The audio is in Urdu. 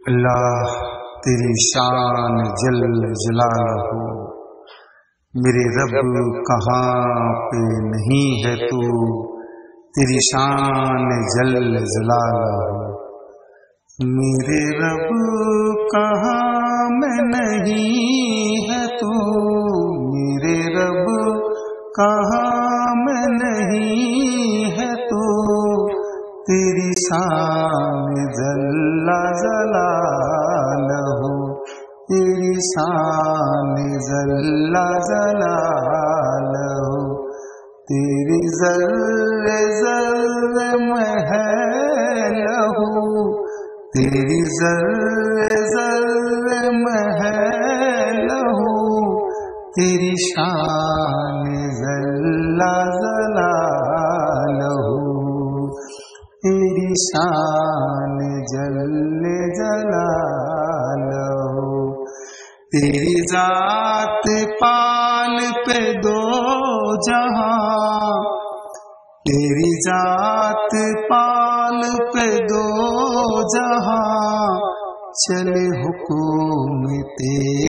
اللہ تیری شان جل جلالہ، میرے رب کہاں پہ نہیں ہے تو، تیری شان جل جلالہ۔ میرے رب کہاں میں نہیں ہے تو، میرے رب کہاں میں نہیں ہے تو، تیری شان جل جلالہ، تیری شان جل جلالہ۔ تیری ذرے ذرے میں ہے لہو، تیری ذرے ذرے میں ہے لہو، تیری شان جل جلالہ، تیری شان جل جلالہ۔ تیری ذات پال پہ دو جہاں، تیری ذات پال پہ دو جہاں، چلے حکم تیرے